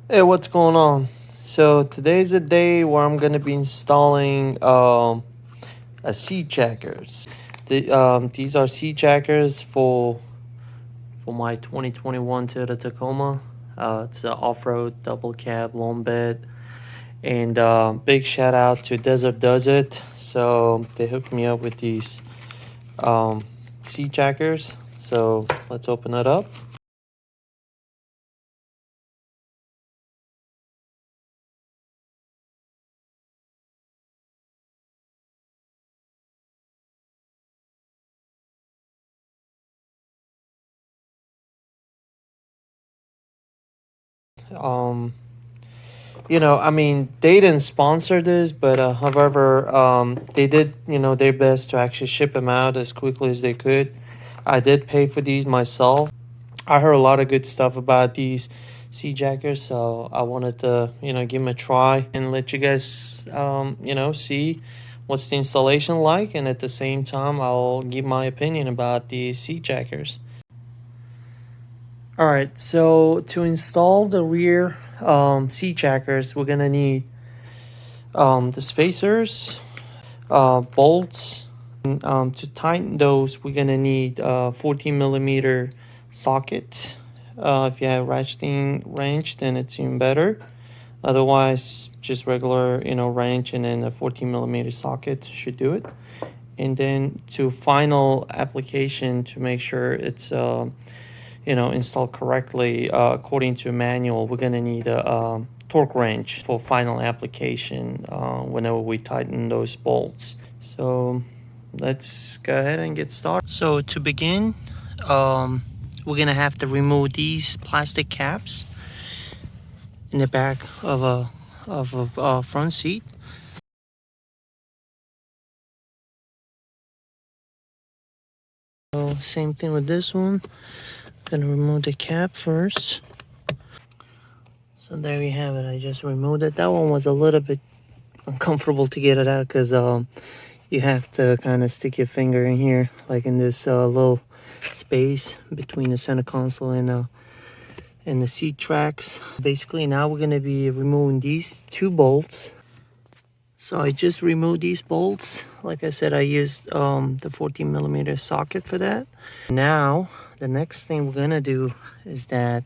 Hey, what's going on? So today's a day where I'm gonna be installing a seat jackers. These are seat jackers for my 2021 Toyota Tacoma. It's an off-road double cab long bed, and big shout out to Desert Does It. So they hooked me up with these um, seat jackers. So let's open it up. Um, I mean, they didn't sponsor this, but however, they did, their best to actually ship them out as quickly as they could. I did pay for these myself. I heard a lot of good stuff about these sea jackers, so I wanted to, give them a try and let you guys, see what's the installation like, and at the same time, I'll give my opinion about the sea jackers. All right, so to install the rear seat jackers, we're gonna need the spacers, bolts. To tighten those, we're gonna need a 14 millimeter socket. If you have ratcheting wrench, then it's even better. Otherwise, just regular, wrench and then a 14 millimeter socket should do it. And then to final application to make sure it's installed correctly according to manual, we're gonna need a torque wrench for final application whenever we tighten those bolts. So let's go ahead and get started. So to begin, we're gonna have to remove these plastic caps in the back of a front seat. So same thing with this one. Gonna remove the cap first. So there you have it. I just removed it. That one was a little bit uncomfortable to get it out because you have to kind of stick your finger in here, like in this little space between the center console and the seat tracks. Basically, now we're gonna be removing these two bolts. So I just removed these bolts. Like I said, I used the 14 millimeter socket for that. Now, the next thing we're gonna do is that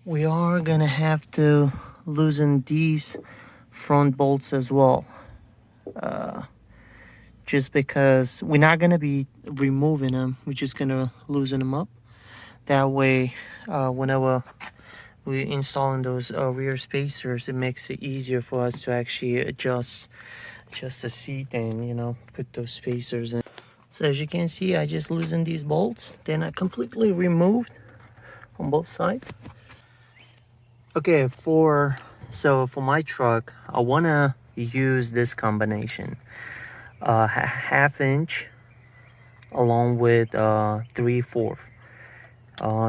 we are gonna have to loosen these front bolts as well. Just because we're not gonna be removing them, we're just gonna loosen them up. That way, whenever we installing those rear spacers, it makes it easier for us to actually adjust the seat and put those spacers in. So as you can see, I just loosened these bolts. They're not completely removed on both sides. Okay, for my truck, I wanna use this combination. Half inch along with 3/4,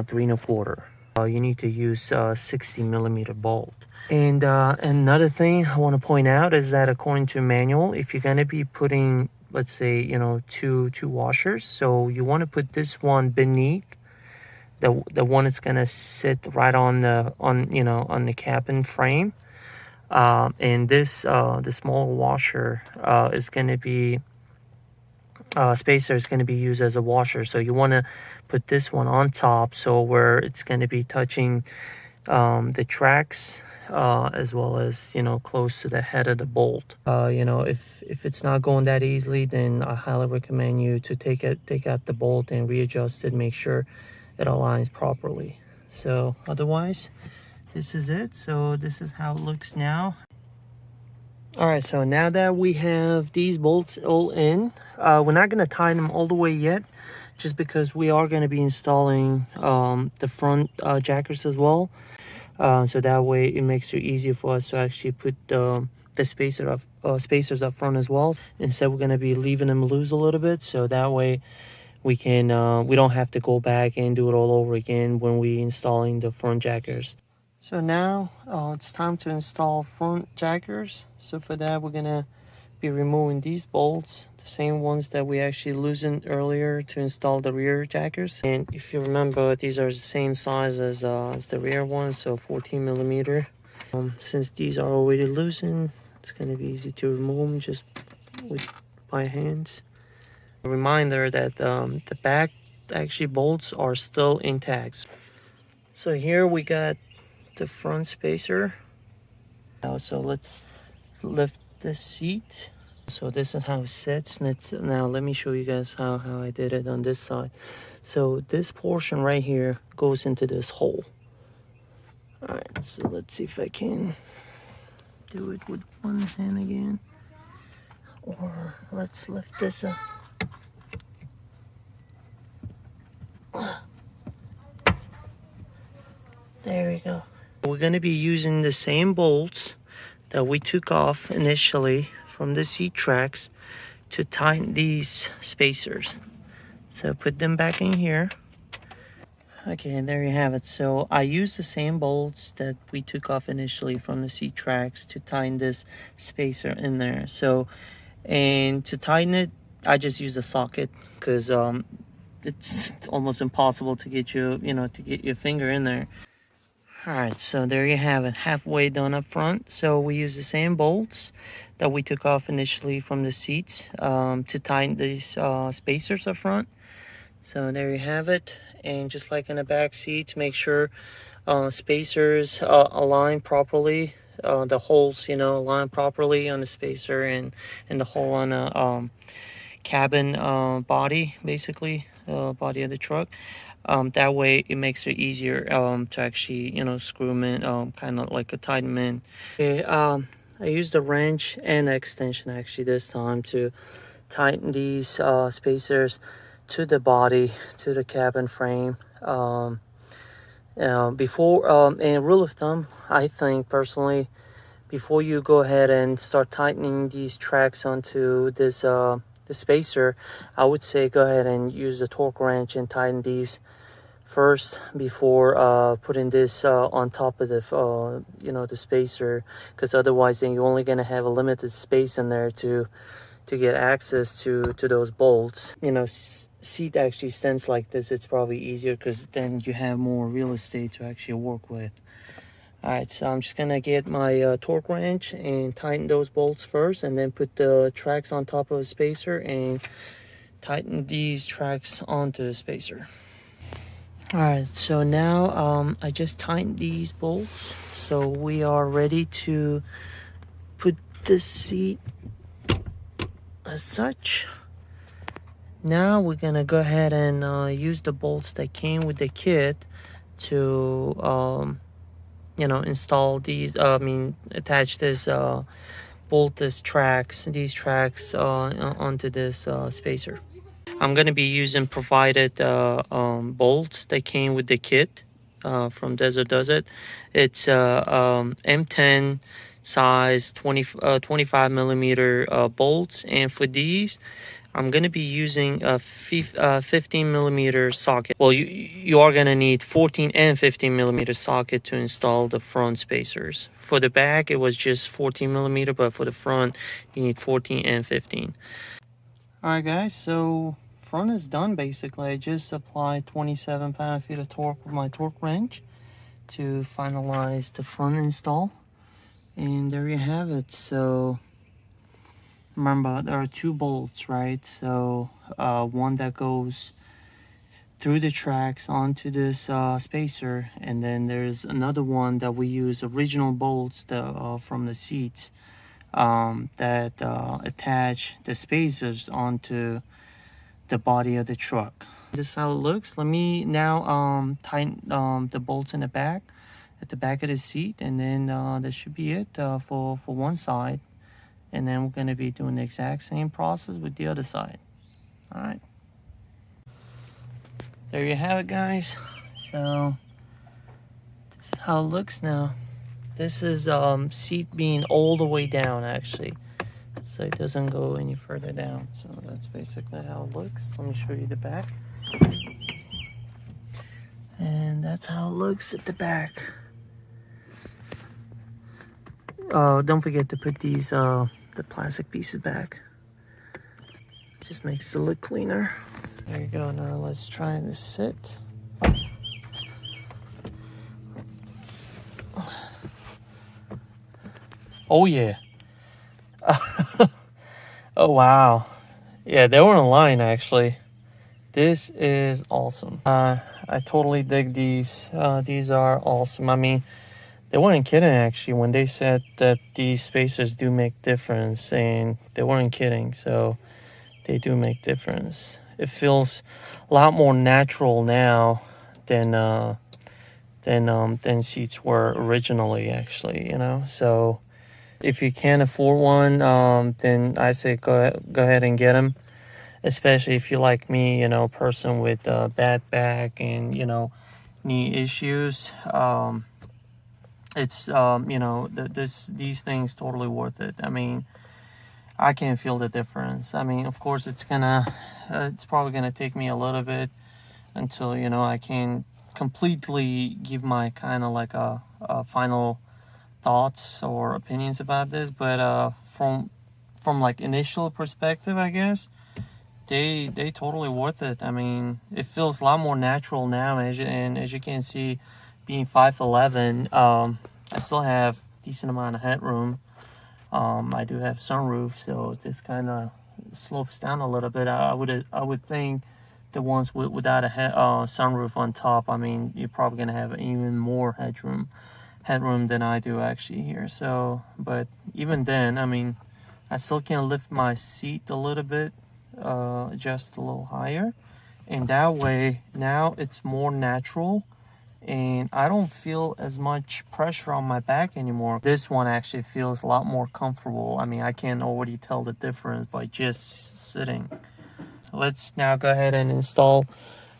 3 1/4. You need to use 60 millimeter bolt. And another thing I want to point out is that according to manual, if you're going to be putting, let's say, two washers, so you want to put this one beneath the one that's going to sit right on the cabin frame. And this the small washer is going to be spacer is going to be used as a washer. So you want to put this one on top, so where it's going to be touching the tracks as well as close to the head of the bolt. If it's not going that easily, then I highly recommend you to take out the bolt and readjust it, make sure it aligns properly. So otherwise, this is it. So this is how it looks now. All right, so now that we have these bolts all in, we're not going to tighten them all the way yet, just because we are going to be installing the front jackers as well. So that way it makes it easier for us to actually put the spacers up front as well. Instead, we're going to be leaving them loose a little bit, so that way we don't have to go back and do it all over again when we installing the front jackers. So now it's time to install front jackers. So for that, we're gonna be removing these bolts, the same ones that we actually loosened earlier to install the rear jackers. And if you remember, these are the same size as the rear ones, so 14 millimeter. Since these are already loosened, it's going to be easy to remove them just with my hands. A reminder that the back actually bolts are still intact. So here we got the front spacer. Now, so let's lift this seat. So this is how it sits. Now let me show you guys how I did it on this side. So this portion right here goes into this hole. All right, so let's see if I can do it with one hand again. Or let's lift this up. There we go. We're gonna be using the same bolts that we took off initially from the seat tracks to tighten these spacers. So put them back in here. Okay, and there you have it. So I used the same bolts that we took off initially from the seat tracks to tighten this spacer in there. So, and to tighten it, I just used a socket because it's almost impossible to get to get your finger in there. All right, so there you have it, halfway done up front. So we use the same bolts that we took off initially from the seats to tighten these spacers up front. So there you have it. And just like in the back seats, make sure spacers align properly. The holes, align properly on the spacer and the hole on the cabin body, basically, body of the truck. That way it makes it easier to actually screw them in, kind of like a tighten them in. Okay, I used a wrench and an extension actually this time to tighten these spacers to the body, to the cabin frame. Before and rule of thumb, I think personally, before you go ahead and start tightening these tracks onto this the spacer, I would say go ahead and use the torque wrench and tighten these first before putting this on top of the the spacer, because otherwise then you're only going to have a limited space in there to get access to those bolts. Seat actually stands like this, it's probably easier because then you have more real estate to actually work with. All right, so I'm just gonna get my torque wrench and tighten those bolts first, and then put the tracks on top of the spacer and tighten these tracks onto the spacer. All right, so now I just tightened these bolts, so we are ready to put the seat as such. Now we're gonna go ahead and use the bolts that came with the kit to install these, attach this, bolt these tracks onto this spacer. I'm going to be using provided bolts that came with the kit from Desert Does It. It's M10 size 25 millimeter bolts, and for these I'm going to be using a 15 millimeter socket. Well, you are going to need 14 and 15 millimeter socket to install the front spacers. For the back, it was just 14 millimeter, but for the front, you need 14 and 15. All right, guys, so front is done basically. I just applied 27 pound-feet of torque with my torque wrench to finalize the front install. And there you have it. So remember, there are two bolts, right? So one that goes through the tracks onto this spacer, and then there's another one that we use original bolts that from the seats that attach the spacers onto the body of the truck. This is how it looks. Let me now tighten the bolts in the back, at the back of the seat, and then that should be it for one side. And then we're going to be doing the exact same process with the other side. All right. There you have it, guys. So this is how it looks now. This is seat being all the way down, actually. So it doesn't go any further down. So that's basically how it looks. Let me show you the back. And that's how it looks at the back. Don't forget to put these the plastic pieces back. Just makes it look cleaner. There you go. Now let's try this sit. Oh yeah. Oh wow. Yeah, they were in line actually. This is awesome. I totally dig these. These are awesome. I mean, they weren't kidding actually when they said that these spacers do make difference, and they weren't kidding. So they do make difference. It feels a lot more natural now than seats were originally actually, you know. So if you can't afford one, then I say go ahead and get them. Especially if you like me, you know, person with bad back and knee issues. It's these things totally worth it. I mean, I can feel the difference. I mean, of course, it's probably gonna take me a little bit until I can completely give my kind of like a final thoughts or opinions about this. But from like initial perspective, I guess they totally worth it. I mean, it feels a lot more natural now, and as you can see, being 5'11", I still have decent amount of headroom. I do have sunroof, so this kind of slopes down a little bit. I would think the ones without a sunroof on top, I mean, you're probably gonna have even more headroom than I do actually here. So, but even then, I mean, I still can lift my seat a little bit, just a little higher, and that way now it's more natural and I don't feel as much pressure on my back anymore. This one actually feels a lot more comfortable. I mean, I can already tell the difference by just sitting. Let's now go ahead and install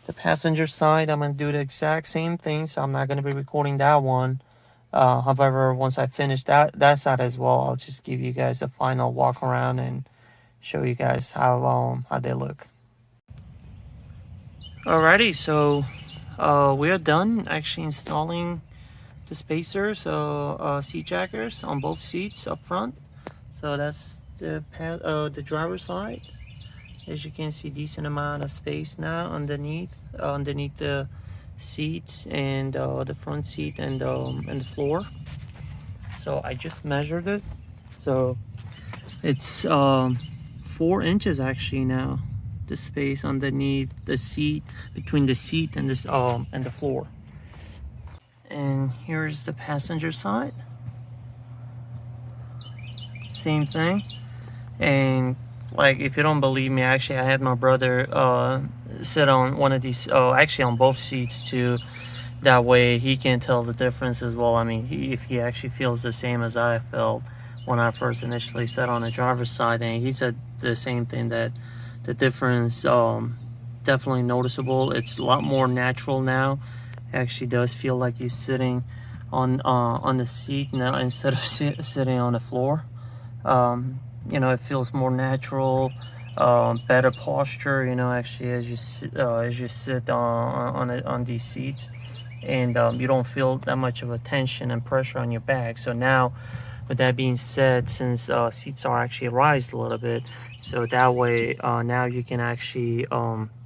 the passenger side. I'm going to do the exact same thing, so I'm not going to be recording that one. However, once I finish that side as well, I'll just give you guys a final walk around and show you guys how they look. Alrighty, so we are done actually installing the spacers, so seat jackers on both seats up front. So that's the driver's side. As you can see, decent amount of space now underneath the seats and the front seat and the floor. So I just measured it. So it's 4 inches actually now. The space underneath the seat, between the seat and the floor. And here's the passenger side. Same thing. And like, if you don't believe me, actually I had my brother sit on one of these, actually on both seats too. That way he can tell the difference as well. I mean, if he actually feels the same as I felt when I first initially sat on the driver's side, and he said the same thing, that the difference definitely noticeable. It's a lot more natural now. It actually does feel like you're sitting on the seat now instead of sitting on the floor. It feels more natural, better posture. Actually, as you sit on these seats, and you don't feel that much of a tension and pressure on your back. So now, with that being said, since seats are actually raised a little bit, so that way now you can actually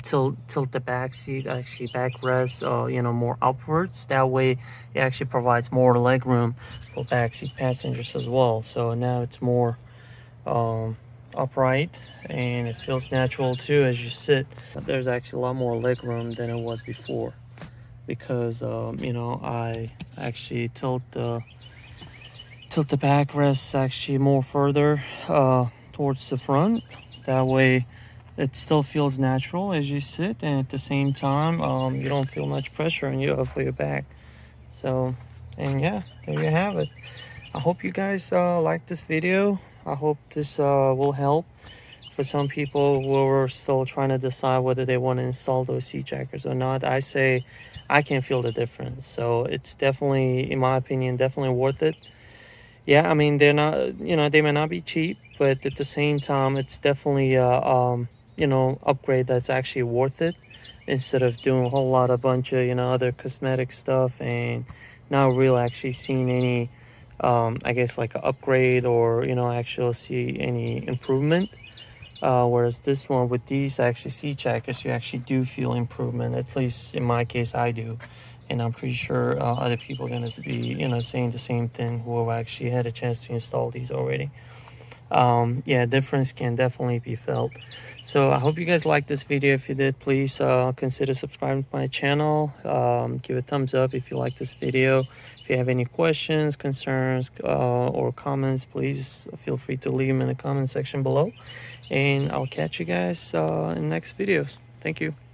tilt the back seat, actually backrest, more upwards. That way it actually provides more leg room for backseat passengers as well. So now it's more upright, and it feels natural too as you sit. There's actually a lot more leg room than it was before, because I actually tilt the backrest actually more further towards the front. That way it still feels natural as you sit, and at the same time you don't feel much pressure on you for your back. So, and yeah, there you have it. I hope you guys like this video. I hope this will help for some people who are still trying to decide whether they want to install those seat jackers or not. I say I can feel the difference. So it's definitely, in my opinion, definitely worth it. Yeah, I mean, they're not, they may not be cheap, but at the same time, it's definitely upgrade that's actually worth it, instead of doing a whole bunch of other cosmetic stuff and not really actually seeing any I guess like an upgrade, or actually see any improvement. Whereas this one with these actually seat jackets, you actually do feel improvement. At least in my case, I do, and I'm pretty sure other people are gonna be saying the same thing who have actually had a chance to install these already. Yeah, difference can definitely be felt. So I hope you guys liked this video. If you did, please consider subscribing to my channel. Give a thumbs up if you like this video. If you have any questions, concerns, or comments, please feel free to leave them in the comment section below, and I'll catch you guys in next videos. Thank you.